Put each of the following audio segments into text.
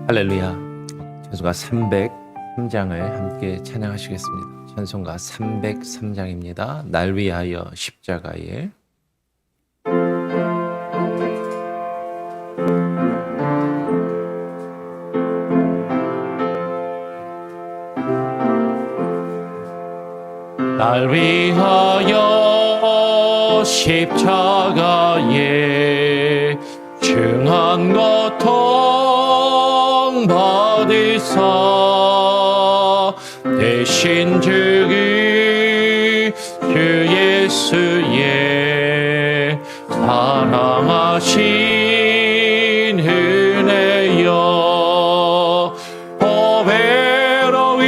할렐루야. 찬송가 303장을 함께 찬양하시겠습니다. 찬송가 303장입니다. 날 위하여 십자가에. 날 위하여 십자가에 중한 고통 받으사 대신 주기 주 예수의 사랑하신 은혜여 보배로운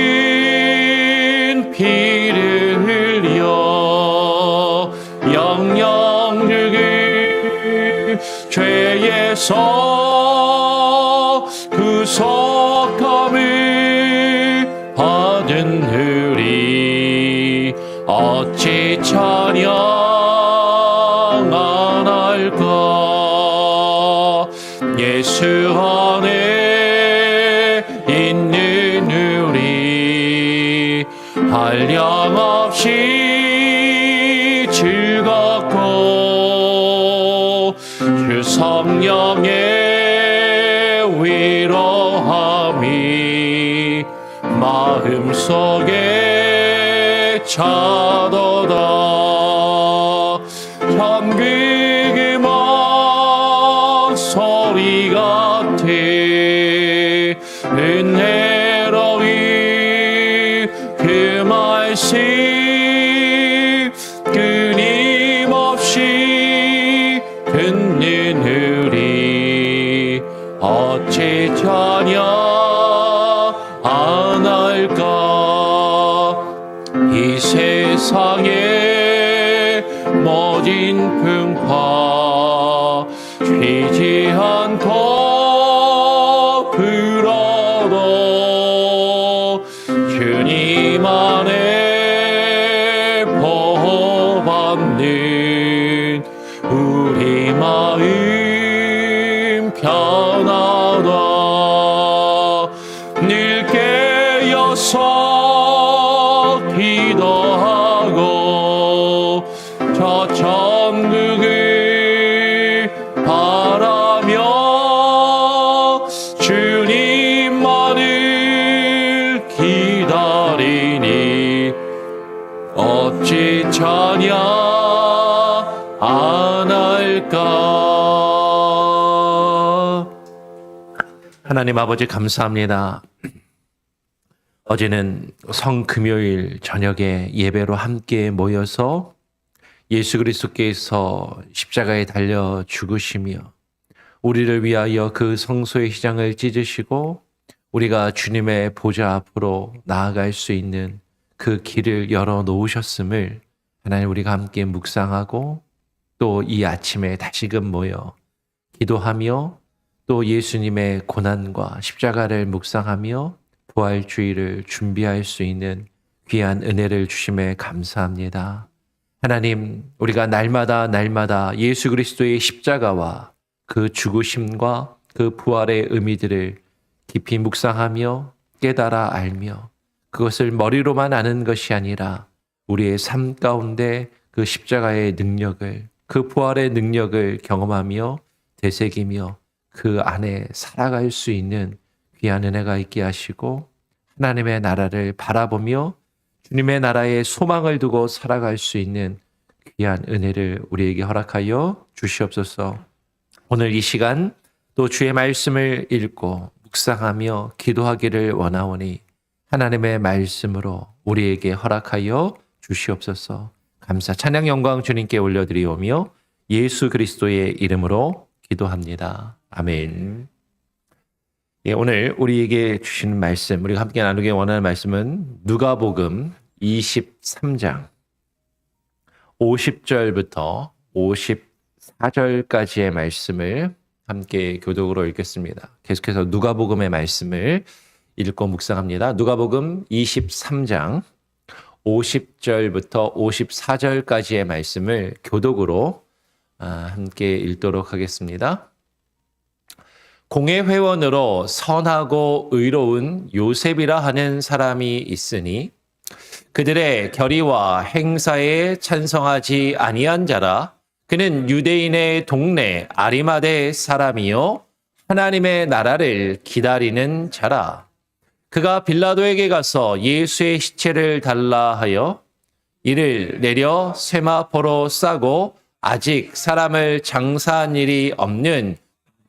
피를 흘려 영영 주기 죄에서 구속함을 받은 우리 어찌 찬양 안 할까. 예수 안에 있는 우리 한량없이 즐겁고 주 성령의 위로함이 마음속에 차도다. 천국의 목소리 같아 은혜로운 그 말씀 끊임없이 듣는 우리 어찌 찬양 안 할까. 이 세상의 모진 풍파 쉬지 않고 불어도 주님 안에 보호받는 우리 마음 편하다. 늘 깨어서 기도하고 저 천국을 바라며 주님만을 기다리니 어찌 찬양 안 할까. 하나님 아버지 감사합니다. 어제는 성금요일 저녁에 예배로 함께 모여서 예수 그리스도께서 십자가에 달려 죽으시며 우리를 위하여 그 성소의 휘장을 찢으시고 우리가 주님의 보좌 앞으로 나아갈 수 있는 그 길을 열어 놓으셨음을 하나님 우리가 함께 묵상하고 또 이 아침에 다시금 모여 기도하며 또 예수님의 고난과 십자가를 묵상하며 부활주의를 준비할 수 있는 귀한 은혜를 주심에 감사합니다. 하나님, 우리가 날마다 예수 그리스도의 십자가와 그 죽으심과 그 부활의 의미들을 깊이 묵상하며 깨달아 알며 그것을 머리로만 아는 것이 아니라 우리의 삶 가운데 그 십자가의 능력을, 그 부활의 능력을 경험하며 되새기며 그 안에 살아갈 수 있는 귀한 은혜가 있게 하시고 하나님의 나라를 바라보며 주님의 나라에 소망을 두고 살아갈 수 있는 귀한 은혜를 우리에게 허락하여 주시옵소서. 오늘 이 시간 또 주의 말씀을 읽고 묵상하며 기도하기를 원하오니 하나님의 말씀으로 우리에게 허락하여 주시옵소서. 감사 찬양 영광 주님께 올려드리오며 예수 그리스도의 이름으로 기도합니다. 아멘. 예, 오늘 우리에게 주시는 말씀, 우리가 함께 나누기 원하는 말씀은 누가복음 23장 50절부터 54절까지의 말씀을 함께 교독으로 읽겠습니다. 계속해서 누가복음의 말씀을 읽고 묵상합니다. 누가복음 23장 50절부터 54절까지의 말씀을 교독으로 함께 읽도록 하겠습니다. 공회 회원으로 선하고 의로운 요셉이라 하는 사람이 있으니 그들의 결의와 행사에 찬성하지 아니한 자라. 그는 유대인의 동네 아리마대 사람이요 하나님의 나라를 기다리는 자라. 그가 빌라도에게 가서 예수의 시체를 달라 하여 이를 내려 세마포로 싸고 아직 사람을 장사한 일이 없는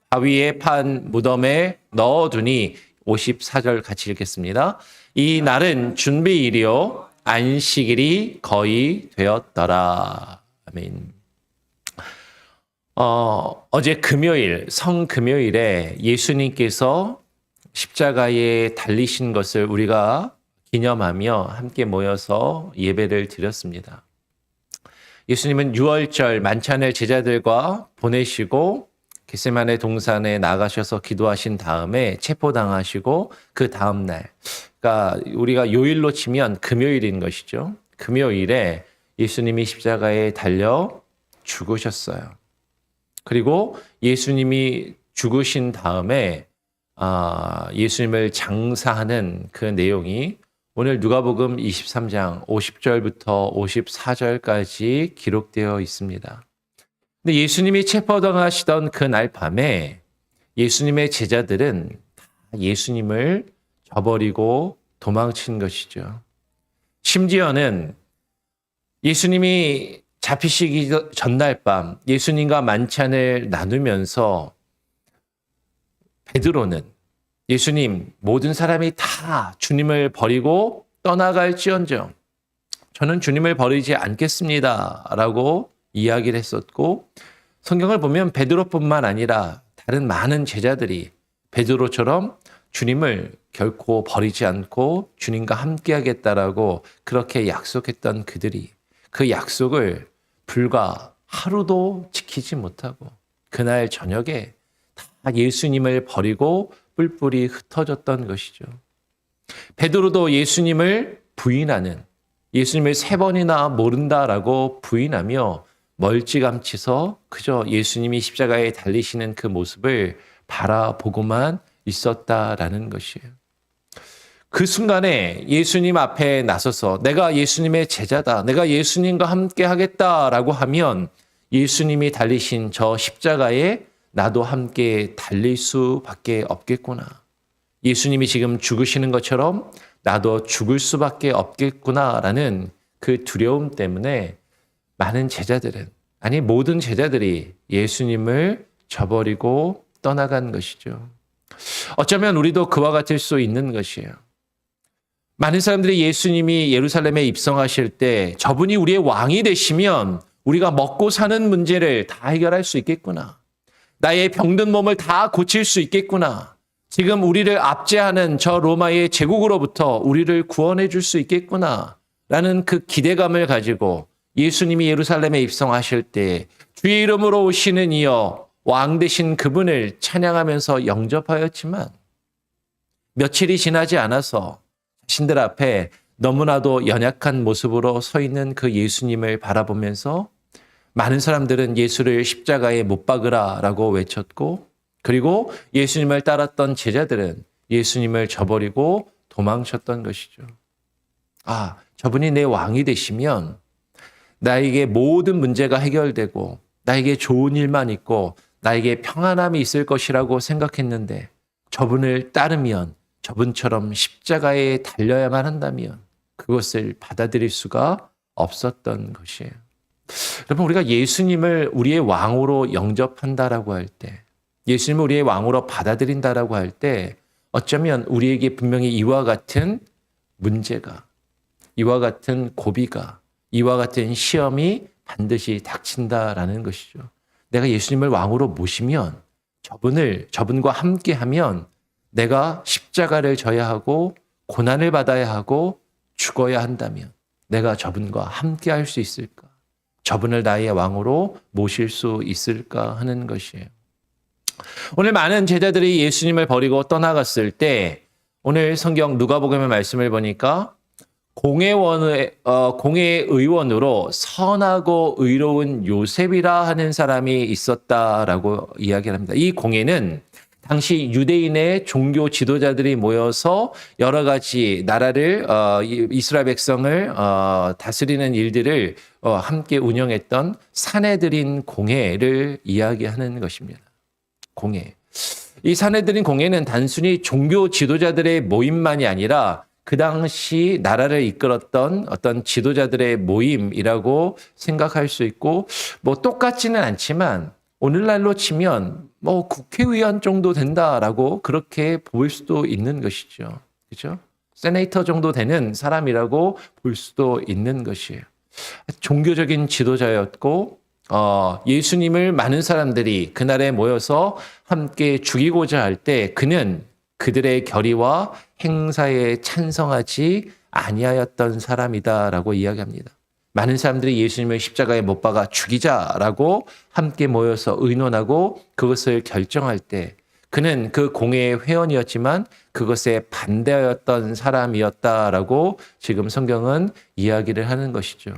바위에 판 무덤에 넣어두니 54절 같이 읽겠습니다. 이 날은 준비일이요 안식일이 거의 되었더라. 아멘. 어제 금요일 성금요일에 예수님께서 십자가에 달리신 것을 우리가 기념하며 함께 모여서 예배를 드렸습니다. 예수님은 유월절 만찬을 제자들과 보내시고 겟세마네 동산에 나가셔서 기도하신 다음에 체포당하시고 그 다음 날, 그러니까 우리가 요일로 치면 금요일인 것이죠. 금요일에 예수님이 십자가에 달려 죽으셨어요. 그리고 예수님이 죽으신 다음에 예수님을 장사하는 그 내용이 오늘 누가복음 23장 50절부터 54절까지 기록되어 있습니다. 근데 예수님이 체포당하시던 그날 밤에 예수님의 제자들은 예수님을 저버리고 도망친 것이죠. 심지어는 예수님이 잡히시기 전날 밤 예수님과 만찬을 나누면서 베드로는 예수님, 모든 사람이 다 주님을 버리고 떠나갈지언정 저는 주님을 버리지 않겠습니다 라고 이야기를 했었고, 성경을 보면 베드로뿐만 아니라 다른 많은 제자들이 베드로처럼 주님을 결코 버리지 않고 주님과 함께 하겠다라고 그렇게 약속했던 그들이 그 약속을 불과 하루도 지키지 못하고 그날 저녁에 다 예수님을 버리고 뿔뿔이 흩어졌던 것이죠. 베드로도 예수님을 부인하는, 예수님을 3번이나 모른다라고 부인하며 멀찌감치서 그저 예수님이 십자가에 달리시는 그 모습을 바라보고만 있었다라는 것이에요. 그 순간에 예수님 앞에 나서서 내가 예수님의 제자다, 내가 예수님과 함께 하겠다라고 하면 예수님이 달리신 저 십자가에 나도 함께 달릴 수밖에 없겠구나. 예수님이 지금 죽으시는 것처럼 나도 죽을 수밖에 없겠구나라는 그 두려움 때문에 많은 제자들은, 아니 모든 제자들이 예수님을 저버리고 떠나간 것이죠. 어쩌면 우리도 그와 같을 수 있는 것이에요. 많은 사람들이 예수님이 예루살렘에 입성하실 때 저분이 우리의 왕이 되시면 우리가 먹고 사는 문제를 다 해결할 수 있겠구나. 나의 병든 몸을 다 고칠 수 있겠구나. 지금 우리를 압제하는 저 로마의 제국으로부터 우리를 구원해 줄 수 있겠구나. 라는 그 기대감을 가지고 예수님이 예루살렘에 입성하실 때 주의 이름으로 오시는 이여 왕 되신 그분을 찬양하면서 영접하였지만 며칠이 지나지 않아서 자신들 앞에 너무나도 연약한 모습으로 서 있는 그 예수님을 바라보면서 많은 사람들은 예수를 십자가에 못 박으라라고 외쳤고, 그리고 예수님을 따랐던 제자들은 예수님을 저버리고 도망쳤던 것이죠. 저분이 내 왕이 되시면 나에게 모든 문제가 해결되고 나에게 좋은 일만 있고 나에게 평안함이 있을 것이라고 생각했는데 저분을 따르면, 저분처럼 십자가에 달려야만 한다면 그것을 받아들일 수가 없었던 것이에요. 여러분, 우리가 예수님을 우리의 왕으로 영접한다라고 할 때, 예수님을 우리의 왕으로 받아들인다라고 할 때 어쩌면 우리에게 분명히 이와 같은 문제가, 이와 같은 고비가, 이와 같은 시험이 반드시 닥친다라는 것이죠. 내가 예수님을 왕으로 모시면, 저분과 함께하면 내가 십자가를 져야 하고 고난을 받아야 하고 죽어야 한다면 내가 저분과 함께할 수 있을까? 저분을 나의 왕으로 모실 수 있을까 하는 것이에요. 오늘 많은 제자들이 예수님을 버리고 떠나갔을 때 오늘 성경 누가복음의 말씀을 보니까 공회의원으로 선하고 의로운 요셉이라 하는 사람이 있었다라고 이야기를 합니다. 이 공회는 당시 유대인의 종교 지도자들이 모여서 여러 가지 나라를 이스라엘 백성을 다스리는 일들을 함께 운영했던 사내들인 공회를 이야기하는 것입니다. 공회. 이 사내들인 공회는 단순히 종교 지도자들의 모임만이 아니라 그 당시 나라를 이끌었던 어떤 지도자들의 모임이라고 생각할 수 있고, 뭐 똑같지는 않지만 오늘날로 치면 뭐 국회의원 정도 된다라고 그렇게 볼 수도 있는 것이죠. 그렇죠? 세네이터 정도 되는 사람이라고 볼 수도 있는 것이에요. 종교적인 지도자였고 예수님을 많은 사람들이 그날에 모여서 함께 죽이고자 할 때 그는 그들의 결의와 행사에 찬성하지 아니하였던 사람이다라고 이야기합니다. 많은 사람들이 예수님을 십자가에 못 박아 죽이자라고 함께 모여서 의논하고 그것을 결정할 때 그는 그 공회의 회원이었지만 그것에 반대하였던 사람이었다라고 지금 성경은 이야기를 하는 것이죠.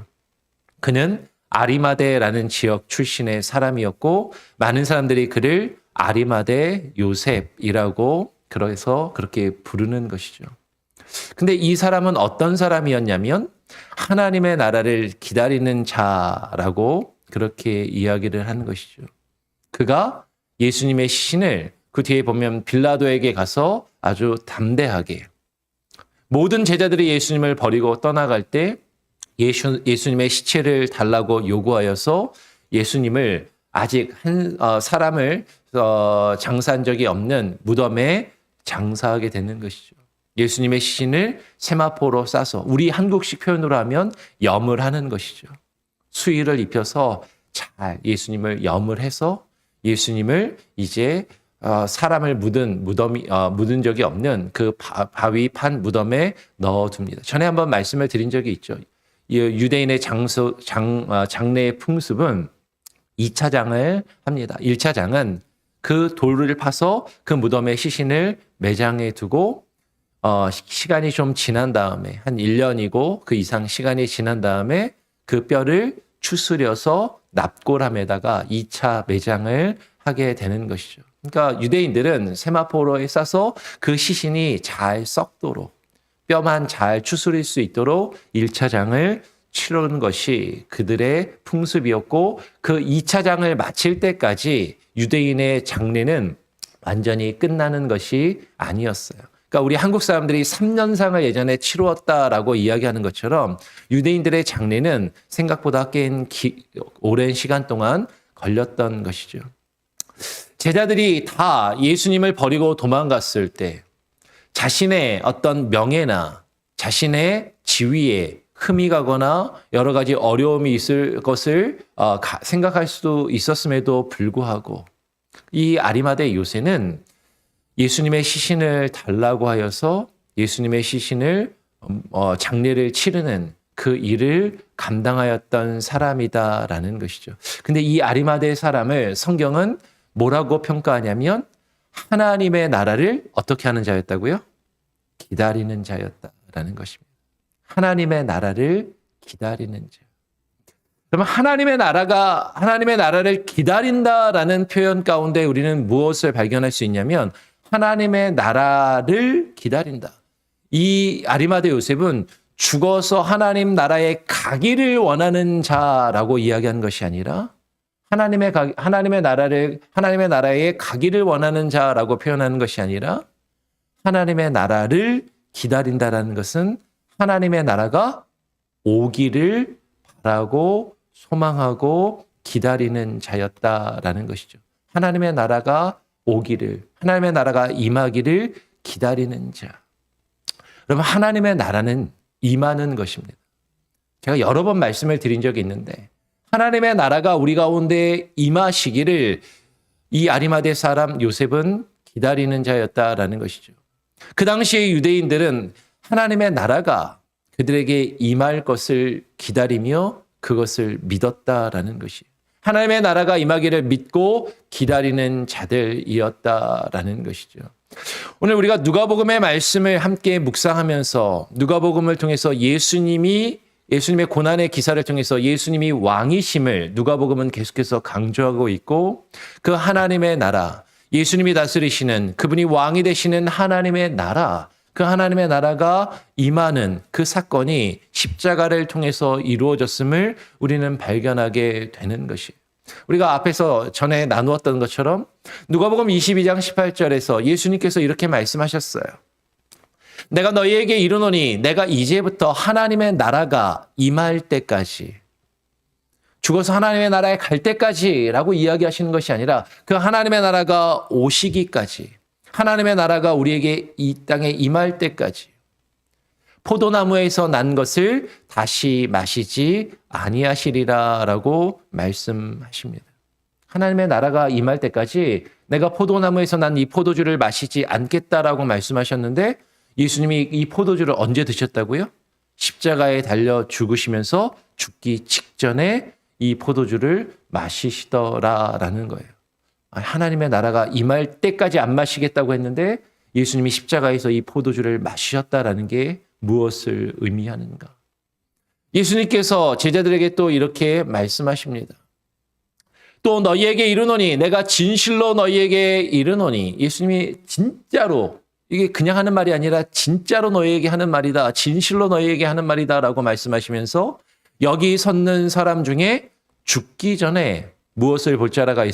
그는 아리마대라는 지역 출신의 사람이었고 많은 사람들이 그를 아리마대 요셉이라고 그래서 그렇게 부르는 것이죠. 근데 이 사람은 어떤 사람이었냐면 하나님의 나라를 기다리는 자라고 그렇게 이야기를 하는 것이죠. 그가 예수님의 시신을 그 뒤에 보면 빌라도에게 가서 아주 담대하게 모든 제자들이 예수님을 버리고 떠나갈 때 예수님의 시체를 달라고 요구하여서 예수님을 아직 한 사람을 장사한 적이 없는 무덤에 장사하게 되는 것이죠. 예수님의 시신을 세마포로 싸서 우리 한국식 표현으로 하면 염을 하는 것이죠. 수의를 입혀서 잘 예수님을 염을 해서 예수님을 이제 사람을 묻은 적이 없는 그 바위 판 무덤에 넣어둡니다. 전에 한번 말씀을 드린 적이 있죠. 유대인의 장례의 풍습은 2차 장을 합니다. 1차 장은 그 돌을 파서 그 무덤에 시신을 매장해 두고 시간이 좀 지난 다음에 한 1년이고 그 이상 시간이 지난 다음에 그 뼈를 추스려서 납골함에다가 2차 매장을 하게 되는 것이죠. 그러니까 유대인들은 세마포로에 싸서 그 시신이 잘 썩도록 뼈만 잘 추스릴 수 있도록 1차 장을 치르는 것이 그들의 풍습이었고 그 2차 장을 마칠 때까지 유대인의 장례는 완전히 끝나는 것이 아니었어요. 그러니까 우리 한국 사람들이 3년상을 예전에 치루었다라고 이야기하는 것처럼 유대인들의 장례는 생각보다 꽤 오랜 시간 동안 걸렸던 것이죠. 제자들이 다 예수님을 버리고 도망갔을 때 자신의 어떤 명예나 자신의 지위에 흠이 가거나 여러 가지 어려움이 있을 것을 생각할 수도 있었음에도 불구하고 이 아리마대 요새는 예수님의 시신을 달라고 하여서 예수님의 시신을 장례를 치르는 그 일을 감당하였던 사람이다라는 것이죠. 근데 이 아리마대 사람을 성경은 뭐라고 평가하냐면 하나님의 나라를 어떻게 하는 자였다고요? 기다리는 자였다라는 것입니다. 하나님의 나라를 기다리는 자. 그러면 하나님의 나라를 기다린다라는 표현 가운데 우리는 무엇을 발견할 수 있냐면 하나님의 나라를 기다린다. 이 아리마대 요셉은 죽어서 하나님 나라에 가기를 원하는 자라고 이야기한 것이 아니라 하나님의 나라에 가기를 원하는 자라고 표현하는 것이 아니라 하나님의 나라를 기다린다라는 것은 하나님의 나라가 오기를 바라고 소망하고 기다리는 자였다라는 것이죠. 하나님의 나라가 오기를, 하나님의 나라가 임하기를 기다리는 자. 여러분, 하나님의 나라는 임하는 것입니다. 제가 여러 번 말씀을 드린 적이 있는데 하나님의 나라가 우리 가운데 임하시기를 이 아리마대 사람 요셉은 기다리는 자였다라는 것이죠. 그 당시의 유대인들은 하나님의 나라가 그들에게 임할 것을 기다리며 그것을 믿었다라는 것이에요. 하나님의 나라가 임하기를 믿고 기다리는 자들이었다라는 것이죠. 오늘 우리가 누가복음의 말씀을 함께 묵상하면서 누가복음을 통해서 예수님의 고난의 기사를 통해서 예수님이 왕이심을 누가복음은 계속해서 강조하고 있고 그 하나님의 나라, 예수님이 다스리시는 그분이 왕이 되시는 하나님의 나라, 그 하나님의 나라가 임하는 그 사건이 십자가를 통해서 이루어졌음을 우리는 발견하게 되는 것이에요. 우리가 앞에서 전에 나누었던 것처럼 누가복음 22장 18절에서 예수님께서 이렇게 말씀하셨어요. 내가 너희에게 이르노니 내가 이제부터 하나님의 나라가 임할 때까지, 죽어서 하나님의 나라에 갈 때까지라고 이야기하시는 것이 아니라 그 하나님의 나라가 오시기까지, 하나님의 나라가 우리에게 이 땅에 임할 때까지 포도나무에서 난 것을 다시 마시지 아니하시리라라고 말씀하십니다. 하나님의 나라가 임할 때까지 내가 포도나무에서 난 이 포도주를 마시지 않겠다라고 말씀하셨는데, 예수님이 이 포도주를 언제 드셨다고요? 십자가에 달려 죽으시면서 죽기 직전에 이 포도주를 마시시더라라는 거예요. 하나님의 나라가 임할 때까지 안 마시겠다고 했는데 예수님이 십자가에서 이 포도주를 마시셨다라는 게 무엇을 의미하는가? 예수님께서 제자들에게 또 이렇게 말씀하십니다. 또 너희에게 이르노니, 내가 진실로 너희에게 이르노니, 예수님이 진짜로, 이게 그냥 하는 말이 아니라 진짜로 너희에게 하는 말이다, 진실로 너희에게 하는 말이다 라고 말씀하시면서 여기 섰는 사람 중에 죽기 전에 무엇을 볼 자라가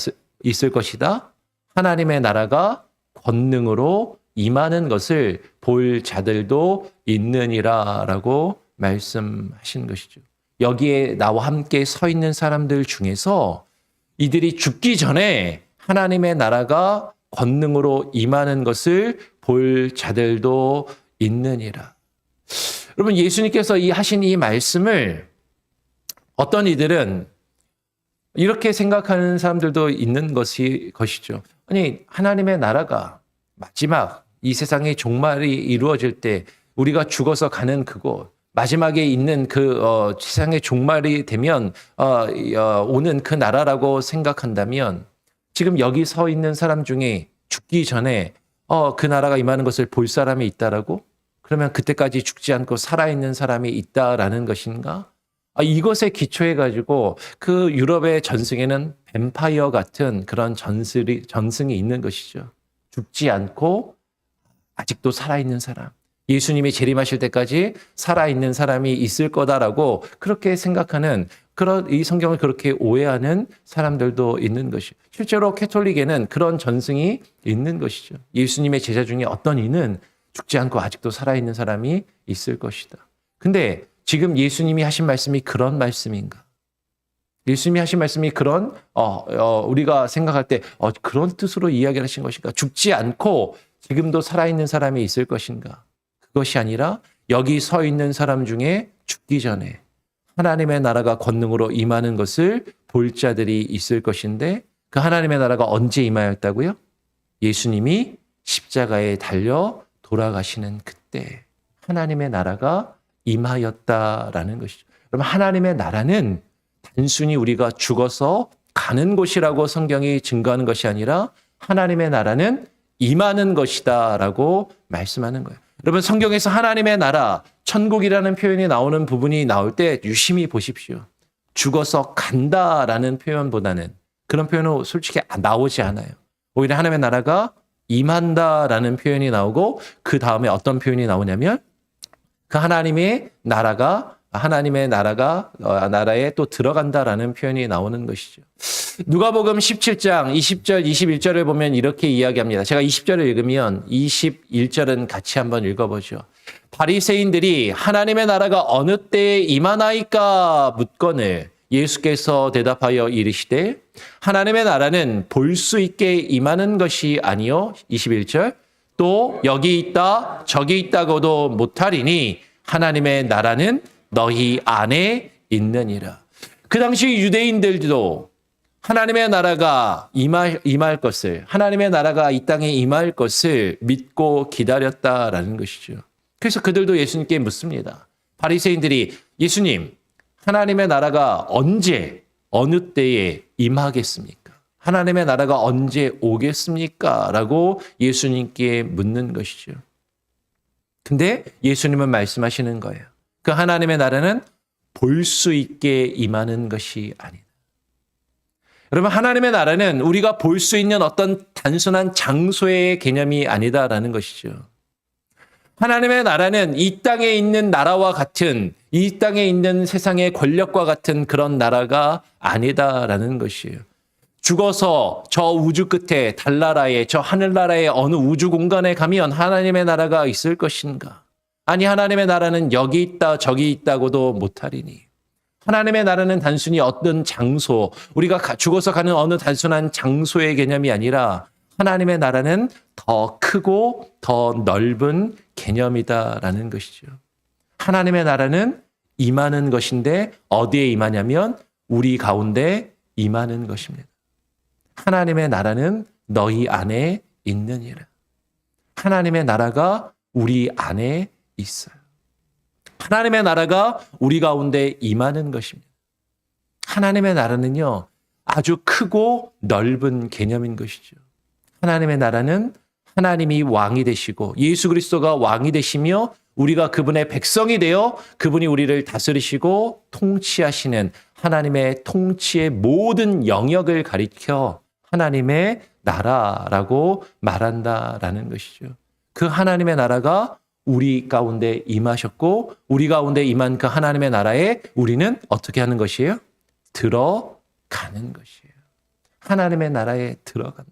있을 것이다? 하나님의 나라가 권능으로 임하는 것을 볼 자들도 있느니라 라고 말씀하신 것이죠. 여기에 나와 함께 서 있는 사람들 중에서 이들이 죽기 전에 하나님의 나라가 권능으로 임하는 것을 볼 자들도 있느니라. 여러분, 예수님께서 하신 이 말씀을 어떤 이들은 이렇게 생각하는 사람들도 있는 것이죠. 아니, 하나님의 나라가 마지막 이 세상의 종말이 이루어질 때 우리가 죽어서 가는 그곳, 마지막에 있는 그 세상의 종말이 되면 오는 그 나라라고 생각한다면, 지금 여기 서 있는 사람 중에 죽기 전에 그 나라가 임하는 것을 볼 사람이 있다라고? 그러면 그때까지 죽지 않고 살아있는 사람이 있다라는 것인가? 이것에 기초해가지고 그 유럽의 전승에는 뱀파이어 같은 그런 전승이 있는 것이죠. 죽지 않고 아직도 살아있는 사람. 예수님이 재림하실 때까지 살아있는 사람이 있을 거다라고 그렇게 생각하는, 이 성경을 그렇게 오해하는 사람들도 있는 것이죠. 실제로 캐톨릭에는 그런 전승이 있는 것이죠. 예수님의 제자 중에 어떤 이는 죽지 않고 아직도 살아있는 사람이 있을 것이다. 근데 지금 예수님이 하신 말씀이 그런 말씀인가? 예수님이 하신 말씀이 그런 우리가 생각할 때 그런 뜻으로 이야기하신 것인가? 죽지 않고 지금도 살아있는 사람이 있을 것인가? 그것이 아니라 여기 서 있는 사람 중에 죽기 전에 하나님의 나라가 권능으로 임하는 것을 볼 자들이 있을 것인데, 그 하나님의 나라가 언제 임하였다고요? 예수님이 십자가에 달려 돌아가시는 그때 하나님의 나라가 임하였다라는 것이죠. 여러분, 하나님의 나라는 단순히 우리가 죽어서 가는 곳이라고 성경이 증거하는 것이 아니라 하나님의 나라는 임하는 것이다라고 말씀하는 거예요. 여러분, 성경에서 하나님의 나라, 천국이라는 표현이 나오는 부분이 나올 때 유심히 보십시오. 죽어서 간다라는 표현보다는 그런 표현은 솔직히 나오지 않아요. 오히려 하나님의 나라가 임한다라는 표현이 나오고, 그 다음에 어떤 표현이 나오냐면 그 하나님의 나라가 나라에 또 들어간다라는 표현이 나오는 것이죠. 누가복음 17장 20절 21절을 보면 이렇게 이야기합니다. 제가 20절을 읽으면 21절은 같이 한번 읽어보죠. 바리새인들이 하나님의 나라가 어느 때에 임하나이까 묻거늘 예수께서 대답하여 이르시되 하나님의 나라는 볼 수 있게 임하는 것이 아니요. 21절 또 여기 있다 저기 있다고도 못하리니 하나님의 나라는 너희 안에 있느니라. 그 당시 유대인들도 하나님의 나라가 임할 것을, 하나님의 나라가 이 땅에 임할 것을 믿고 기다렸다라는 것이죠. 그래서 그들도 예수님께 묻습니다. 바리새인들이 예수님, 하나님의 나라가 언제, 어느 때에 임하겠습니까? 하나님의 나라가 언제 오겠습니까? 라고 예수님께 묻는 것이죠. 근데 예수님은 말씀하시는 거예요. 그 하나님의 나라는 볼 수 있게 임하는 것이 아니다. 여러분, 하나님의 나라는 우리가 볼 수 있는 어떤 단순한 장소의 개념이 아니다라는 것이죠. 하나님의 나라는 이 땅에 있는 나라와 같은, 이 땅에 있는 세상의 권력과 같은 그런 나라가 아니다라는 것이에요. 죽어서 저 우주 끝에 달나라에, 저 하늘나라의 어느 우주 공간에 가면 하나님의 나라가 있을 것인가? 아니, 하나님의 나라는 여기 있다 저기 있다고도 못하리니. 하나님의 나라는 단순히 어떤 장소, 우리가 죽어서 가는 어느 단순한 장소의 개념이 아니라 하나님의 나라는 더 크고 더 넓은 개념이다라는 것이죠. 하나님의 나라는 임하는 것인데 어디에 임하냐면 우리 가운데 임하는 것입니다. 하나님의 나라는 너희 안에 있느니라. 하나님의 나라가 우리 안에 있어요. 하나님의 나라가 우리 가운데 임하는 것입니다. 하나님의 나라는요, 아주 크고 넓은 개념인 것이죠. 하나님의 나라는 하나님이 왕이 되시고 예수 그리스도가 왕이 되시며 우리가 그분의 백성이 되어 그분이 우리를 다스리시고 통치하시는 하나님의 통치의 모든 영역을 가리켜 하나님의 나라라고 말한다라는 것이죠. 그 하나님의 나라가 우리 가운데 임하셨고 우리 가운데 임한 그 하나님의 나라에 우리는 어떻게 하는 것이에요? 들어가는 것이에요. 하나님의 나라에 들어간다.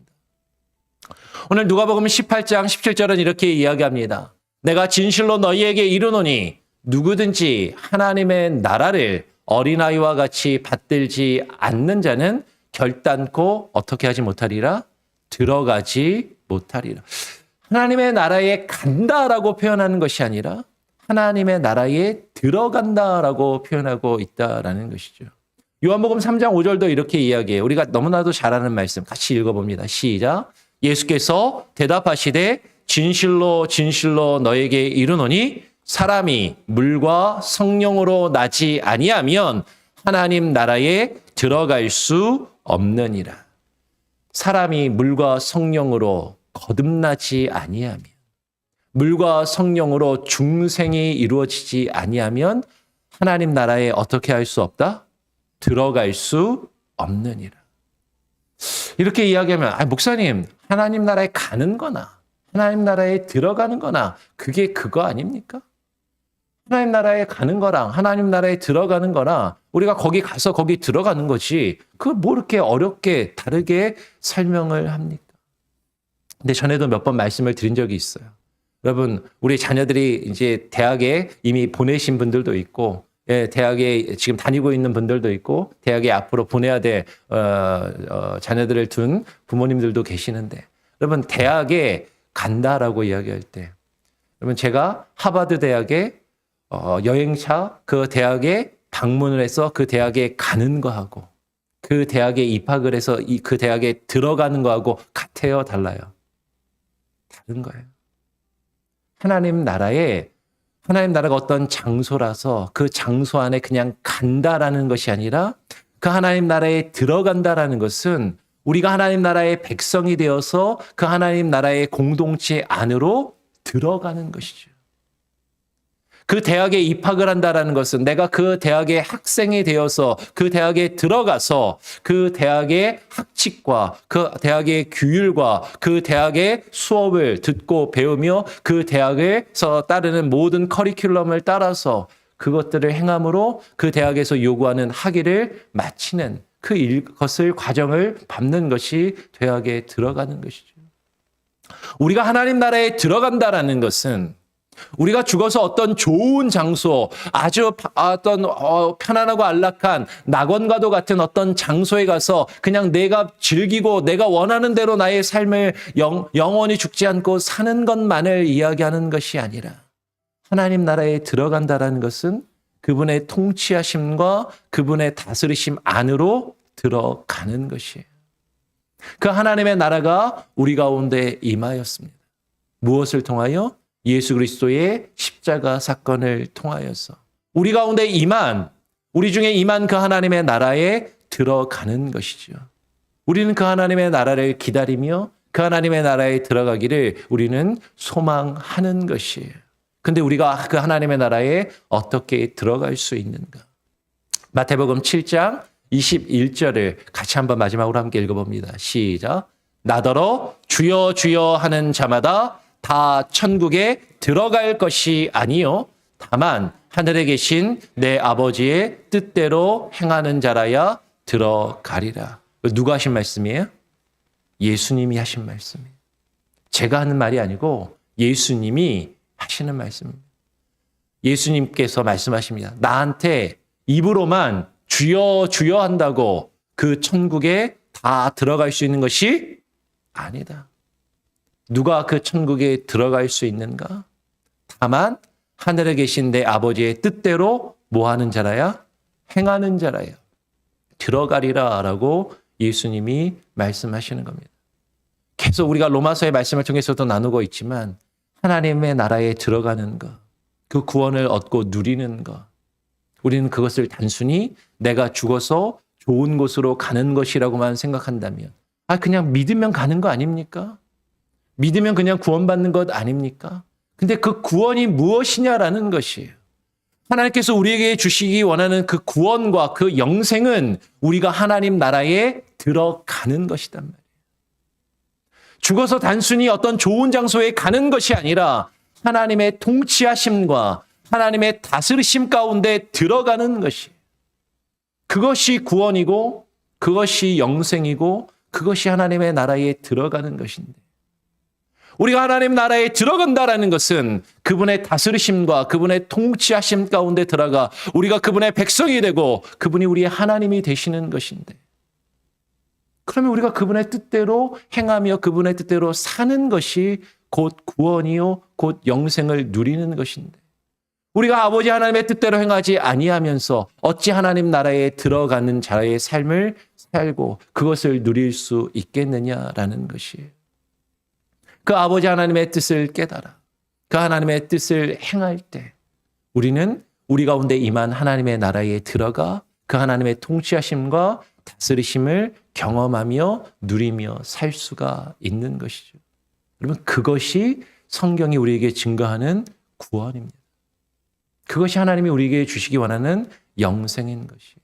오늘 누가복음 18장 17절은 이렇게 이야기합니다. 내가 진실로 너희에게 이르노니 누구든지 하나님의 나라를 어린아이와 같이 받들지 않는 자는 결단코 어떻게 하지 못하리라? 들어가지 못하리라. 하나님의 나라에 간다라고 표현하는 것이 아니라 하나님의 나라에 들어간다라고 표현하고 있다라는 것이죠. 요한복음 3장 5절도 이렇게 이야기해요. 우리가 너무나도 잘 아는 말씀 같이 읽어봅니다. 시작. 예수께서 대답하시되 진실로 진실로 너에게 이르노니 사람이 물과 성령으로 나지 아니하면 하나님 나라에 들어갈 수 없느니라. 사람이 물과 성령으로 거듭나지 아니하면, 물과 성령으로 중생이 이루어지지 아니하면 하나님 나라에 어떻게 할 수 없다? 들어갈 수 없느니라. 이렇게 이야기하면 목사님, 하나님 나라에 가는 거나 하나님 나라에 들어가는 거나 그게 그거 아닙니까? 하나님 나라에 가는 거랑 하나님 나라에 들어가는 거나 우리가 거기 가서 거기 들어가는 거지 그걸 뭐 이렇게 어렵게 다르게 설명을 합니까? 근데 전에도 몇 번 말씀을 드린 적이 있어요. 여러분, 우리 자녀들이 이제 대학에 이미 보내신 분들도 있고, 예, 대학에 지금 다니고 있는 분들도 있고, 대학에 앞으로 보내야 될 자녀들을 둔 부모님들도 계시는데, 여러분, 대학에 간다라고 이야기할 때, 여러분, 제가 하버드 대학에 여행차 그 대학에 방문을 해서 그 대학에 가는 거하고, 그 대학에 입학을 해서 그 대학에 들어가는 거하고 같아요, 달라요? 다른 거예요. 하나님 나라가 어떤 장소라서 그 장소 안에 그냥 간다라는 것이 아니라 그 하나님 나라에 들어간다라는 것은 우리가 하나님 나라의 백성이 되어서 그 하나님 나라의 공동체 안으로 들어가는 것이죠. 그 대학에 입학을 한다라는 것은 내가 그 대학의 학생이 되어서 그 대학에 들어가서 그 대학의 학칙과 그 대학의 규율과 그 대학의 수업을 듣고 배우며 그 대학에서 따르는 모든 커리큘럼을 따라서 그것들을 행함으로 그 대학에서 요구하는 학위를 마치는 그것을 과정을 밟는 것이 대학에 들어가는 것이죠. 우리가 하나님 나라에 들어간다라는 것은 우리가 죽어서 어떤 좋은 장소, 아주 어떤 편안하고 안락한 낙원과도 같은 어떤 장소에 가서 그냥 내가 즐기고 내가 원하는 대로 나의 삶을 영원히 죽지 않고 사는 것만을 이야기하는 것이 아니라 하나님 나라에 들어간다라는 것은 그분의 통치하심과 그분의 다스리심 안으로 들어가는 것이에요. 그 하나님의 나라가 우리 가운데 임하였습니다. 무엇을 통하여? 예수 그리스도의 십자가 사건을 통하여서 우리 가운데 우리 중에 임한 그 하나님의 나라에 들어가는 것이죠. 우리는 그 하나님의 나라를 기다리며 그 하나님의 나라에 들어가기를 우리는 소망하는 것이에요. 근데 우리가 그 하나님의 나라에 어떻게 들어갈 수 있는가? 마태복음 7장 21절을 같이 한번 마지막으로 함께 읽어봅니다. 시작. 나더러 주여 주여 하는 자마다 다 천국에 들어갈 것이 아니요 다만 하늘에 계신 내 아버지의 뜻대로 행하는 자라야 들어가리라. 누가 하신 말씀이에요? 예수님이 하신 말씀이에요. 제가 하는 말이 아니고 예수님이 하시는 말씀입니다. 예수님께서 말씀하십니다. 나한테 입으로만 주여 주여 한다고 그 천국에 다 들어갈 수 있는 것이 아니다. 누가 그 천국에 들어갈 수 있는가? 다만 하늘에 계신 내 아버지의 뜻대로 뭐 하는 자라야? 행하는 자라야 들어가리라 라고 예수님이 말씀하시는 겁니다. 계속 우리가 로마서의 말씀을 통해서도 나누고 있지만 하나님의 나라에 들어가는 것, 그 구원을 얻고 누리는 것, 우리는 그것을 단순히 내가 죽어서 좋은 곳으로 가는 것이라고만 생각한다면 그냥 믿으면 가는 거 아닙니까? 믿으면 그냥 구원받는 것 아닙니까? 근데 그 구원이 무엇이냐라는 것이에요. 하나님께서 우리에게 주시기 원하는 그 구원과 그 영생은 우리가 하나님 나라에 들어가는 것이단 말이에요. 죽어서 단순히 어떤 좋은 장소에 가는 것이 아니라 하나님의 통치하심과 하나님의 다스리심 가운데 들어가는 것이에요. 그것이 구원이고 그것이 영생이고 그것이 하나님의 나라에 들어가는 것인데 우리가 하나님 나라에 들어간다라는 것은 그분의 다스리심과 그분의 통치하심 가운데 들어가 우리가 그분의 백성이 되고 그분이 우리의 하나님이 되시는 것인데 그러면 우리가 그분의 뜻대로 행하며 그분의 뜻대로 사는 것이 곧 구원이요 곧 영생을 누리는 것인데 우리가 아버지 하나님의 뜻대로 행하지 아니하면서 어찌 하나님 나라에 들어가는 자의 삶을 살고 그것을 누릴 수 있겠느냐라는 것이에요. 그 아버지 하나님의 뜻을 깨달아 그 하나님의 뜻을 행할 때 우리는 우리 가운데 임한 하나님의 나라에 들어가 그 하나님의 통치하심과 다스리심을 경험하며 누리며 살 수가 있는 것이죠. 여러분 그것이 성경이 우리에게 증거하는 구원입니다. 그것이 하나님이 우리에게 주시기 원하는 영생인 것이에요.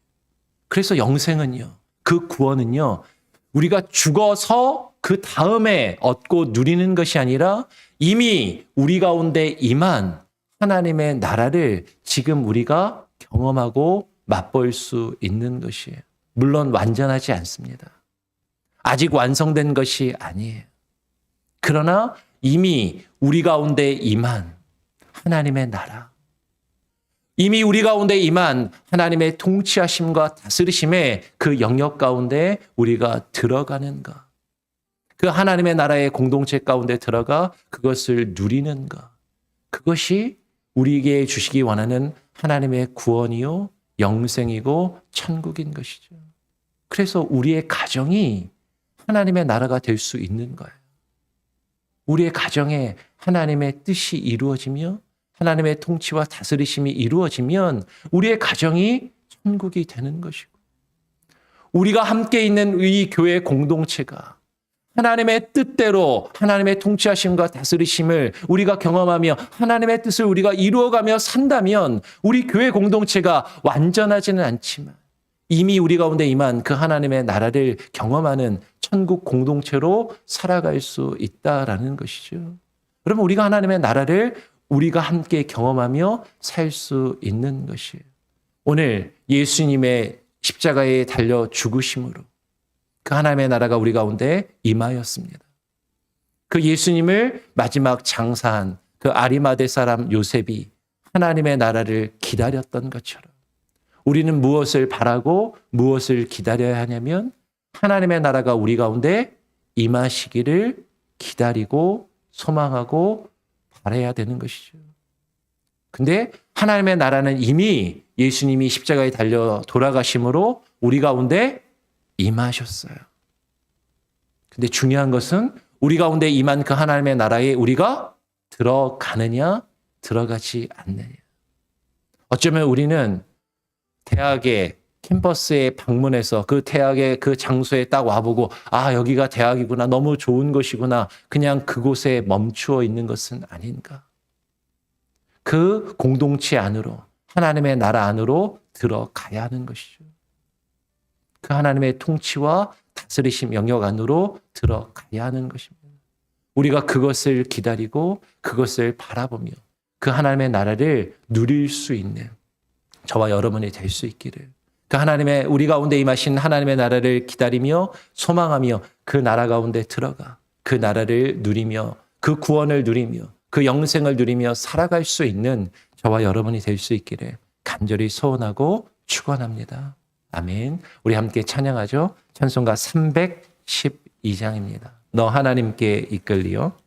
그래서 영생은요, 그 구원은요, 우리가 죽어서 그 다음에 얻고 누리는 것이 아니라 이미 우리 가운데 임한 하나님의 나라를 지금 우리가 경험하고 맛볼 수 있는 것이에요. 물론 완전하지 않습니다. 아직 완성된 것이 아니에요. 그러나 이미 우리 가운데 임한 하나님의 나라, 이미 우리 가운데 임한 하나님의 통치하심과 다스리심의 그 영역 가운데 우리가 들어가는가? 그 하나님의 나라의 공동체 가운데 들어가 그것을 누리는가? 그것이 우리에게 주시기 원하는 하나님의 구원이요, 영생이고 천국인 것이죠. 그래서 우리의 가정이 하나님의 나라가 될 수 있는 거예요. 우리의 가정에 하나님의 뜻이 이루어지며 하나님의 통치와 다스리심이 이루어지면 우리의 가정이 천국이 되는 것이고 우리가 함께 있는 이 교회 공동체가 하나님의 뜻대로 하나님의 통치하심과 다스리심을 우리가 경험하며 하나님의 뜻을 우리가 이루어가며 산다면 우리 교회 공동체가 완전하지는 않지만 이미 우리 가운데 임한 그 하나님의 나라를 경험하는 천국 공동체로 살아갈 수 있다라는 것이죠. 그러면 우리가 하나님의 나라를 우리가 함께 경험하며 살 수 있는 것이에요. 오늘 예수님의 십자가에 달려 죽으심으로 그 하나님의 나라가 우리 가운데 임하였습니다. 그 예수님을 마지막 장사한 그 아리마대 사람 요셉이 하나님의 나라를 기다렸던 것처럼 우리는 무엇을 바라고 무엇을 기다려야 하냐면 하나님의 나라가 우리 가운데 임하시기를 기다리고 소망하고 바라야 되는 것이죠. 근데 하나님의 나라는 이미 예수님이 십자가에 달려 돌아가심으로 우리 가운데 임하셨어요. 근데 중요한 것은 우리 가운데 임한 그 하나님의 나라에 우리가 들어가느냐 들어가지 않느냐. 어쩌면 우리는 대학의 캠퍼스에 방문해서 그 대학의 그 장소에 딱 와보고 아 여기가 대학이구나 너무 좋은 곳이구나 그냥 그곳에 멈추어 있는 것은 아닌가. 그 공동체 안으로 하나님의 나라 안으로 들어가야 하는 것이죠. 그 하나님의 통치와 다스리심 영역 안으로 들어가야 하는 것입니다. 우리가 그것을 기다리고 그것을 바라보며 그 하나님의 나라를 누릴 수 있는 저와 여러분이 될 수 있기를, 그 하나님의 우리 가운데 임하신 하나님의 나라를 기다리며 소망하며 그 나라 가운데 들어가 그 나라를 누리며 그 구원을 누리며 그 영생을 누리며 살아갈 수 있는 저와 여러분이 될 수 있기를 간절히 소원하고 축원합니다. 아멘. 우리 함께 찬양하죠. 찬송가 312장입니다. 너 하나님께 이끌리어.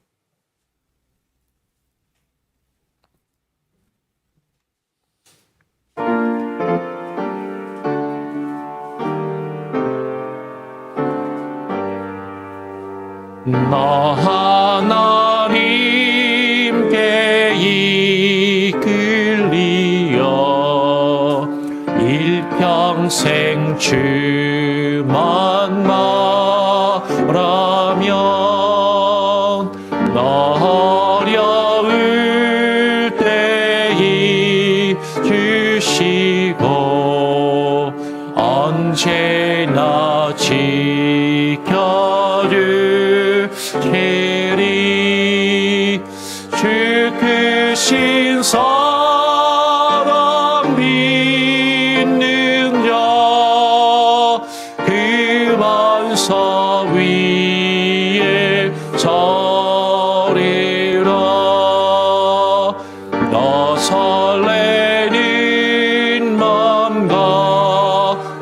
너 하나님께 이끌리어 일평생 주만 바라면 너 어려울 때 주시고 언제나 지켜주시리. 주 크신 사랑 믿는 자 그 반석 위에 서리라. 너 설레는 맘과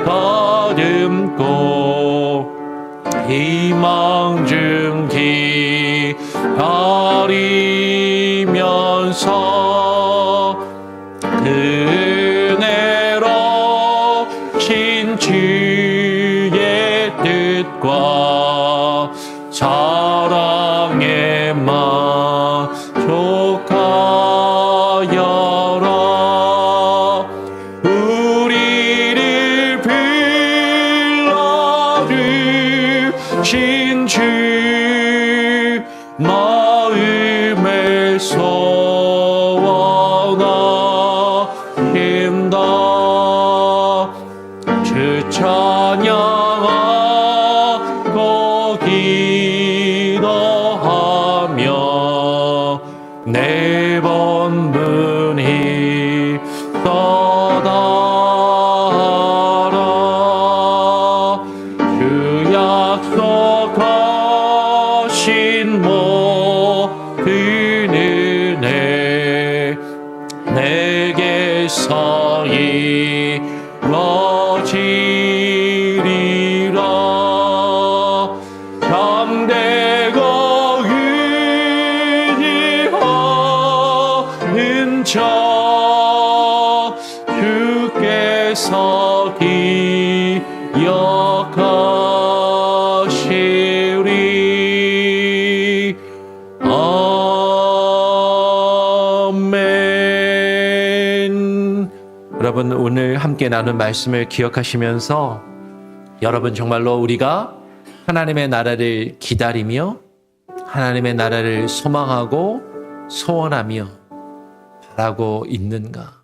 다듬고 희망 중 기다리면서 은혜로 신 주의 뜻과 사랑에 만족하여라. 우리를 불러주신 주 마음에 소원하신다. 주 찬양하고 기도하며 내 본분이 떠나라. 주 약속하신 모든 은혜 내게서 이루어지리라. 잠대고 의지하는 자 주께서 기억하시리. 아멘. 여러분, 오늘 함께 나눈 말씀을 기억하시면서 여러분 정말로 우리가 하나님의 나라를 기다리며 하나님의 나라를 소망하고 소원하며 바라고 있는가?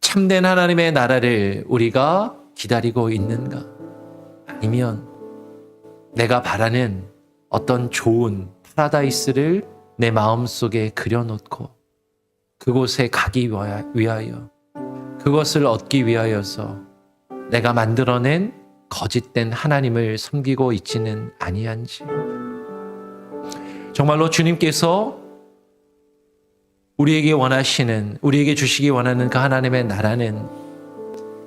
참된 하나님의 나라를 우리가 기다리고 있는가? 아니면 내가 바라는 어떤 좋은 파라다이스를 내 마음속에 그려놓고 그곳에 가기 위하여 그것을 얻기 위하여서 내가 만들어낸 거짓된 하나님을 섬기고 있지는 아니한지. 정말로 주님께서 우리에게 주시기 원하는 그 하나님의 나라는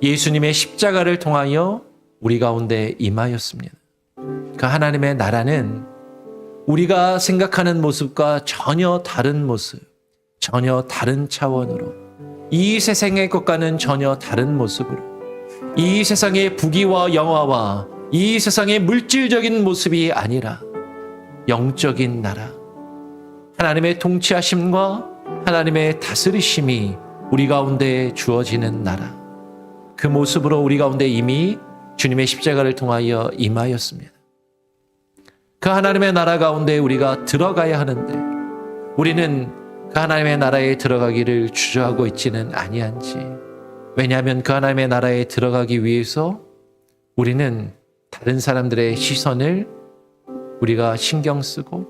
예수님의 십자가를 통하여 우리 가운데 임하였습니다. 그 하나님의 나라는 우리가 생각하는 모습과 전혀 다른 모습, 전혀 다른 차원으로, 이 세상의 것과는 전혀 다른 모습으로, 이 세상의 부귀와 영화와 이 세상의 물질적인 모습이 아니라 영적인 나라, 하나님의 통치하심과 하나님의 다스리심이 우리 가운데 주어지는 나라, 그 모습으로 우리 가운데 이미 주님의 십자가를 통하여 임하였습니다. 그 하나님의 나라 가운데 우리가 들어가야 하는데 우리는 그 하나님의 나라에 들어가기를 주저하고 있지는 아니한지. 왜냐하면 그 하나님의 나라에 들어가기 위해서 우리는 다른 사람들의 시선을 우리가 신경 쓰고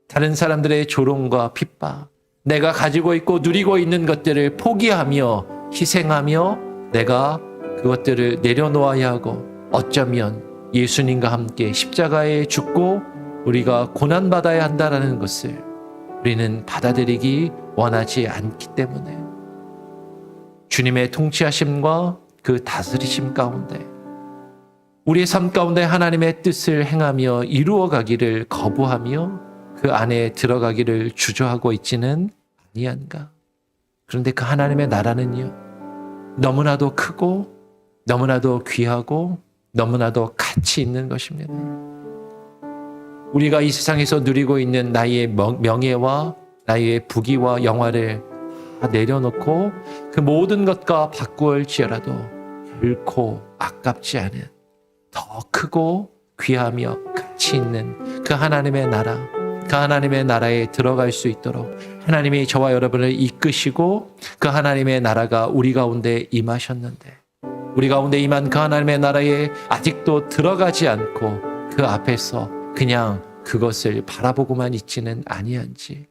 다른 사람들의 조롱과 핍박, 내가 가지고 있고 누리고 있는 것들을 포기하며 희생하며 내가 그것들을 내려놓아야 하고 어쩌면 예수님과 함께 십자가에 죽고 우리가 고난받아야 한다는 것을 우리는 받아들이기 원하지 않기 때문에 주님의 통치하심과 그 다스리심 가운데 우리의 삶 가운데 하나님의 뜻을 행하며 이루어가기를 거부하며 그 안에 들어가기를 주저하고 있지는 아니한가. 그런데 그 하나님의 나라는요, 너무나도 크고 너무나도 귀하고 너무나도 가치 있는 것입니다. 우리가 이 세상에서 누리고 있는 나의 명예와 나의 부귀와 영화를 다 내려놓고 그 모든 것과 바꾸을지라도 결코 아깝지 않은 더 크고 귀하며 가치 있는 그 하나님의 나라, 그 하나님의 나라에 들어갈 수 있도록 하나님이 저와 여러분을 이끄시고 그 하나님의 나라가 우리 가운데 임하셨는데 우리 가운데 임한 그 하나님의 나라에 아직도 들어가지 않고 그 앞에서 그냥 그것을 바라보고만 있지는 아니한지.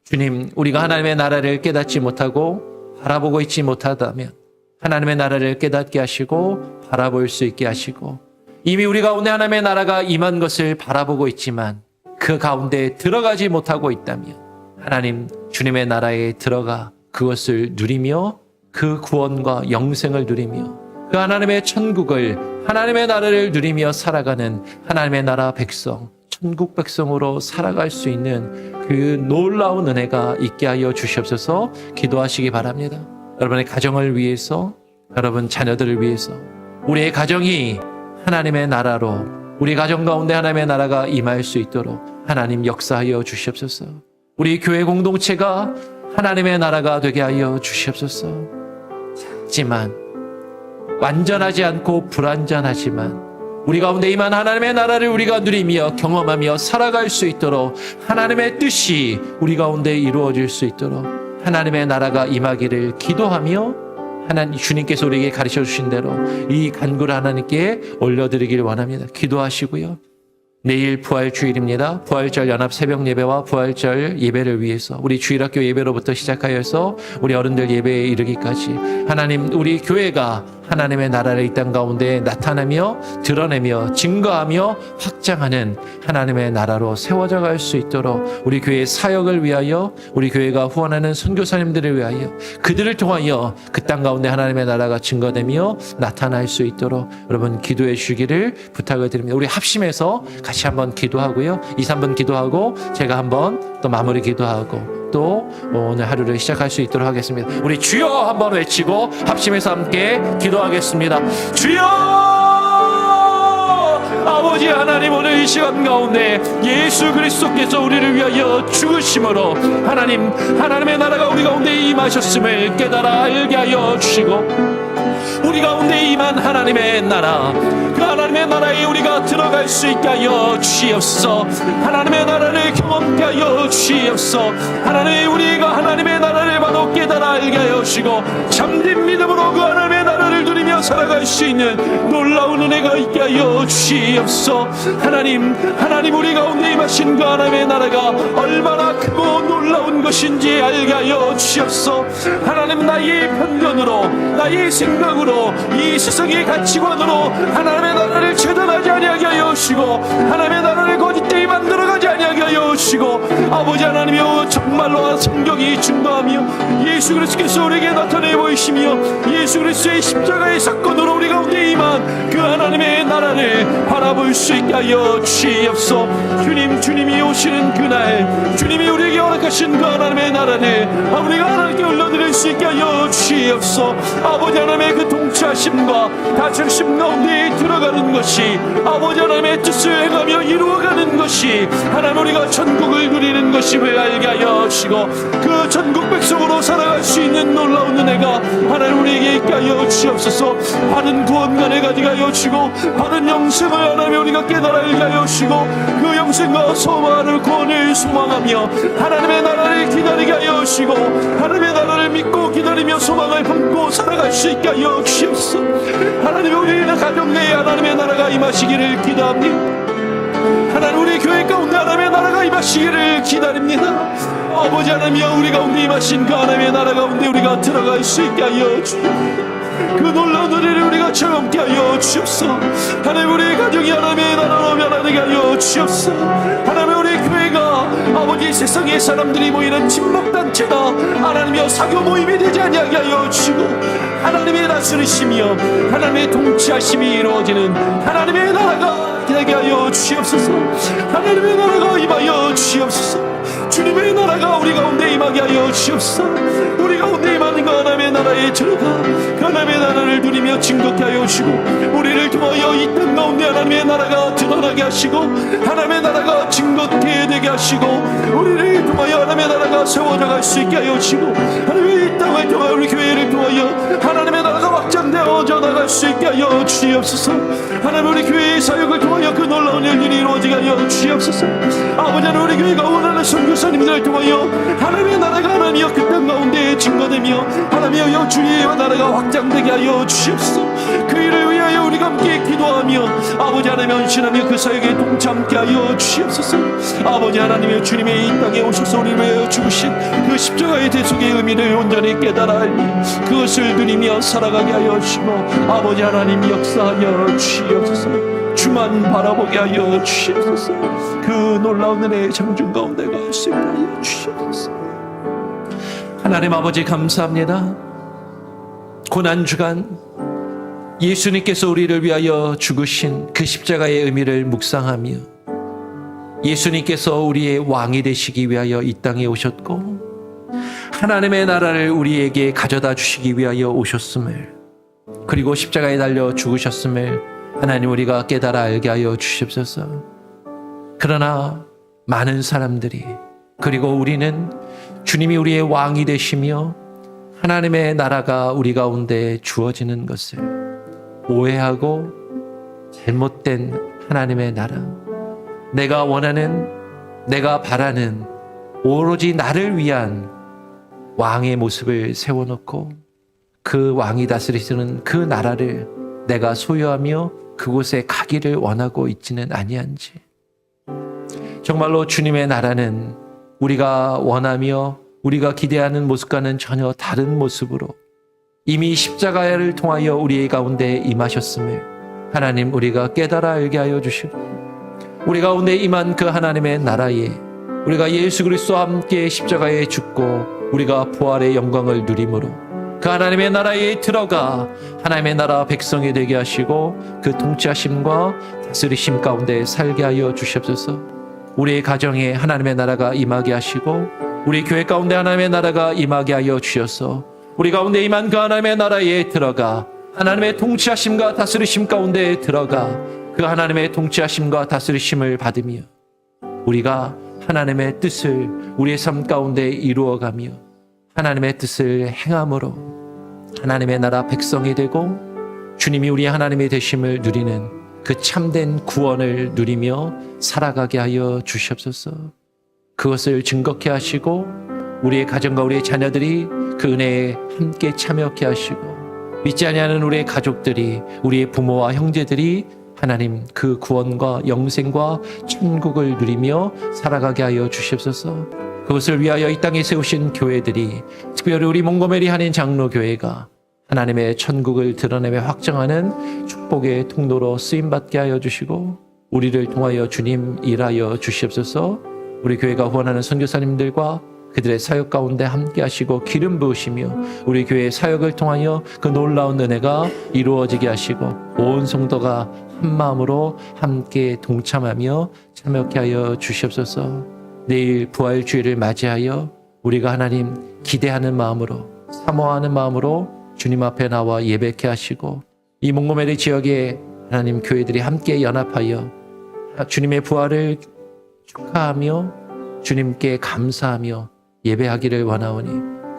주님, 우리가 하나님의 나라를 깨닫지 못하고 바라보고 있지 못하다면 하나님의 나라를 깨닫게 하시고 바라볼 수 있게 하시고 이미 우리 가운데 하나님의 나라가 임한 것을 바라보고 있지만 그 가운데 들어가지 못하고 있다면 하나님 주님의 나라에 들어가 그것을 누리며 그 구원과 영생을 누리며 그 하나님의 천국을 하나님의 나라를 누리며 살아가는 하나님의 나라 백성 천국 백성으로 살아갈 수 있는 그 놀라운 은혜가 있게 하여 주시옵소서. 기도하시기 바랍니다. 여러분의 가정을 위해서, 여러분 자녀들을 위해서, 우리의 가정이 하나님의 나라로 우리 가정 가운데 하나님의 나라가 임할 수 있도록 하나님 역사하여 주시옵소서. 우리 교회 공동체가 하나님의 나라가 되게 하여 주시옵소서. 작지만 완전하지 않고 불완전하지만 우리 가운데 임한 하나님의 나라를 우리가 누리며 경험하며 살아갈 수 있도록 하나님의 뜻이 우리 가운데 이루어질 수 있도록 하나님의 나라가 임하기를 기도하며 하나님 주님께서 우리에게 가르쳐 주신 대로 이 간구를 하나님께 올려드리길 원합니다. 기도하시고요. 내일 부활주일입니다. 부활절 연합 새벽 예배와 부활절 예배를 위해서 우리 주일학교 예배로부터 시작하여서 우리 어른들 예배에 이르기까지 하나님 우리 교회가 하나님의 나라를 이 땅 가운데 나타내며 드러내며 증거하며 확장하는 하나님의 나라로 세워져 갈 수 있도록 우리 교회의 사역을 위하여 우리 교회가 후원하는 선교사님들을 위하여 그들을 통하여 그 땅 가운데 하나님의 나라가 증거되며 나타날 수 있도록 여러분 기도해 주시기를 부탁을 드립니다. 우리 합심해서 같이 한번 기도하고요. 2, 3분 기도하고 제가 한번 또 마무리 기도하고 또 오늘 하루를 시작할 수 있도록 하겠습니다. 우리 주여 한번 외치고 합심해서 함께 기도하겠습니다. 주여! 아버지 하나님, 오늘 이 시간 가운데 예수 그리스도께서 우리를 위하여 죽으심으로 하나님의 나라가 우리 가운데 임하셨음을 깨달아 알게 하여 주시고 우리 가운데 임한 하나님의 나라, 그 하나님의 나라에 우리가 들어갈 수 있게 하여 주시옵소서. 하나님의 나라를 경험케 하여 주시옵소서. 하나님, 우리가 하나님의 나라를 바로 깨달아 알게 하여 주시고 참된 믿음으로 그 하나님의 나라를 누리며 살아갈 수 있는 놀라운 은혜가 있게 하여 주시옵소서. 하나님 우리 가운데 임하신 그 하나님의 나라가 얼마나 크고 놀라운 것인지 알게 하여 주시옵소서. 하나님, 나의 편견으로 나의 생각으로 이 세상의 가치관으로 하나님의 나라를 체단하지 아니하게 하여 주시고 하나님의 나라를 거짓되이 만들어가지 아니하게 하여 주시고 아버지 하나님이여, 정말로 성경이 증거하며 예수 그리스도께서 우리에게 나타내 보이시며 예수 그리스도의 십자가의 사건으로 우리 가운데 임한 그 하나님의 나라를 바라볼 수 있게 하여 주시옵소서. 주님이 오시는 그날 주님이 우리에게 허락하신 그 하나님의 나라를 우리가 하나님께 올려드릴 수 있게 하여 주시옵소서. 아버지 하나님의 그 통치하심과 다스리심 가운데 들어가는 것이 아버지 하나님의 뜻을 행하며 이루어가는 것이 하나님 우리가 천국을 누리는 것임을 알게 하여 주시고 그 천국 백성 백성으로 살아갈 수 있는 놀라운 은혜가 하나님 우리에게 있게 하여 주옵소서. 바른 구원관에 가지게 하여 주시고 바른 영생을 하나님 우리가 깨달아 알게 하여 주시고 그 영생과 소망을 구원을 소망하며 하나님의 나라를 기다리게 하여 주시고 하나님의 나라를 믿고 기다리며 소망을 품고 살아갈 수 있게 하여 주옵소서. 하나님 우리의 가정내에 하나님의 나라가 임하시기를 기도합니다. 하나님 우리 교회 가운데 하나님의 나라가 임하시기를 기다립니다. 아버지 하나님이여 우리 가운데 임하신 그 하나님의 나라 가운데 우리가 들어갈 수 있게 하여 주옵소서. 그 놀라운 은혜를 우리가 체험케 하여 주옵소서. 하나님 우리의 가정이 하나님의 나라로 변화되게 하여 주옵소서. 하나님 우리 교회가 아버지 세상의 사람들이 모이는 친목단체가 하나님이여 사교 모임이 되지 아니하게 하여 주시고 하나님의 다스리시며 하나님의 통치하심이 이루어지는 하나님의 나라가 되게 하여 주시옵소서. 하나님의 나라가 임하여 주시옵소서. 주님의 나라가 우리 가운데 임하게 하여 주옵소서. 우리 가운데 임하는 그 하나님의 나라에 들어가 그 하나님의 나라를 누리며 증거케 하여 주시고 우리를 통하여 이 땅 가운데 하나님의 나라가 드러나게 하시고 하나님의 나라가 증거케 되게 하시고 우리를 통하여 하나님의 나라가 세워져 갈 수 있게 하여 주시고 하나님의 이 땅을 통하여 우리 교회를 통하여 하나님의 나라가 확장되어져 나갈 수 있게 하여 주시옵소서. 하나님 우리 교회의 사역을 통하여 그 놀라운 일들이 이루어지게 하여 주시옵소서. 아버지 하나님 우리 교회가 원하는 선교사님들을 통하여 하나님의 나라가 하나님이여 그 땅 가운데 증거되며 하나님이여 주의 나라가 확장되게 하여 주시옵소서. 그 일을 위하여 우리가 함께 기도하며 아버지 하나님 헌신하며 그 사역에 동참케 하여 주시옵소서. 아버지 하나님이여 주님의 이 땅에 오셔서 우리를 위하여 죽으신 그 십자가의 대속의 의미를 온전히 깨달아 알리 그것을 누리며 살아가게 하여 주시고 아버지 하나님 역사하여 주시옵소서. 주만 바라보게 하여 주시옵소서. 그 놀라운 은혜의 장중 가운데 갈 수 있게 하여 주시옵소서. 하나님 아버지 감사합니다. 고난주간 예수님께서 우리를 위하여 죽으신 그 십자가의 의미를 묵상하며 예수님께서 우리의 왕이 되시기 위하여 이 땅에 오셨고 하나님의 나라를 우리에게 가져다 주시기 위하여 오셨음을 그리고 십자가에 달려 죽으셨음을 하나님 우리가 깨달아 알게 하여 주시옵소서. 그러나 많은 사람들이 그리고 우리는 주님이 우리의 왕이 되시며 하나님의 나라가 우리 가운데 주어지는 것을 오해하고 잘못된 하나님의 나라, 내가 원하는, 내가 바라는 오로지 나를 위한 왕의 모습을 세워놓고 그 왕이 다스리시는 그 나라를 내가 소유하며 그곳에 가기를 원하고 있지는 아니한지. 정말로 주님의 나라는 우리가 원하며 우리가 기대하는 모습과는 전혀 다른 모습으로 이미 십자가를 통하여 우리 가운데 임하셨음을 하나님 우리가 깨달아 알게 하여 주시고 우리 가운데 임한 그 하나님의 나라에 우리가 예수 그리스도와 함께 십자가에 죽고 우리가 부활의 영광을 누림으로 그 하나님의 나라에 들어가 하나님의 나라 백성이 되게 하시고 그 통치하심과 다스리심 가운데 살게 하여 주시옵소서. 우리의 가정에 하나님의 나라가 임하게 하시고 우리 교회 가운데 하나님의 나라가 임하게 하여 주셔서 우리 가운데 임한 그 하나님의 나라에 들어가 하나님의 통치하심과 다스리심 가운데 들어가 그 하나님의 통치하심과 다스리심을 받으며 우리가 하나님의 뜻을 우리의 삶 가운데 이루어가며 하나님의 뜻을 행함으로 하나님의 나라 백성이 되고 주님이 우리 하나님의 되심을 누리는 그 참된 구원을 누리며 살아가게 하여 주시옵소서. 그것을 증거케 하시고 우리의 가정과 우리의 자녀들이 그 은혜에 함께 참여케 하시고 믿지 아니하는 우리의 가족들이 우리의 부모와 형제들이 하나님 그 구원과 영생과 천국을 누리며 살아가게 하여 주시옵소서. 그것을 위하여 이 땅에 세우신 교회들이 특별히 우리 몽고메리 한인 장로교회가 하나님의 천국을 드러내며 확정하는 축복의 통로로 쓰임받게 하여 주시고 우리를 통하여 주님 일하여 주시옵소서. 우리 교회가 후원하는 선교사님들과 그들의 사역 가운데 함께 하시고 기름 부으시며 우리 교회의 사역을 통하여 그 놀라운 은혜가 이루어지게 하시고 온 성도가 한 마음으로 함께 동참하며 참여케 하여 주시옵소서. 내일 부활주일을 맞이하여 우리가 하나님 기대하는 마음으로 사모하는 마음으로 주님 앞에 나와 예배케 하시고 이 몽고메리 지역에 하나님 교회들이 함께 연합하여 주님의 부활을 축하하며 주님께 감사하며 예배하기를 원하오니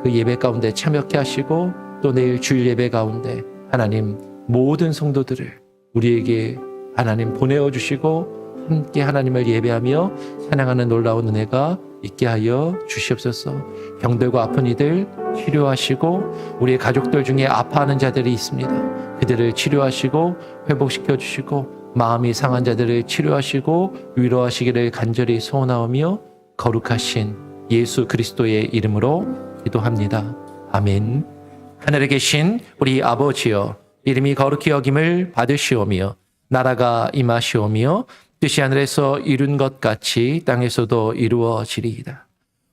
그 예배 가운데 참여케 하시고 또 내일 주일 예배 가운데 하나님 모든 성도들을 우리에게 하나님 보내어 주시고 함께 하나님을 예배하며 찬양하는 놀라운 은혜가 있게 하여 주시옵소서. 병들고 아픈 이들 치료하시고 우리의 가족들 중에 아파하는 자들이 있습니다. 그들을 치료하시고 회복시켜 주시고 마음이 상한 자들을 치료하시고 위로하시기를 간절히 소원하오며 거룩하신 예수 그리스도의 이름으로 기도합니다. 아멘. 하늘에 계신 우리 아버지여, 이름이 거룩히 여김을 받으시오며 나라가 임하시오며 뜻이 하늘에서 이룬 것 같이 땅에서도 이루어지리이다.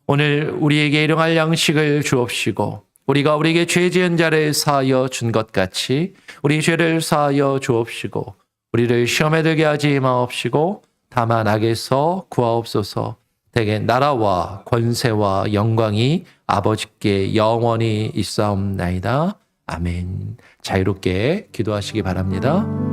오늘 우리에게 일용할 양식을 주옵시고 우리가 우리에게 죄 지은 자를 사하여 준 것 같이 우리 죄를 사하여 주옵시고 우리를 시험에 들게 하지 마옵시고 다만 악에서 구하옵소서. 대개 나라와 권세와 영광이 아버지께 영원히 있사옵나이다. 아멘. 자유롭게 기도하시기 바랍니다.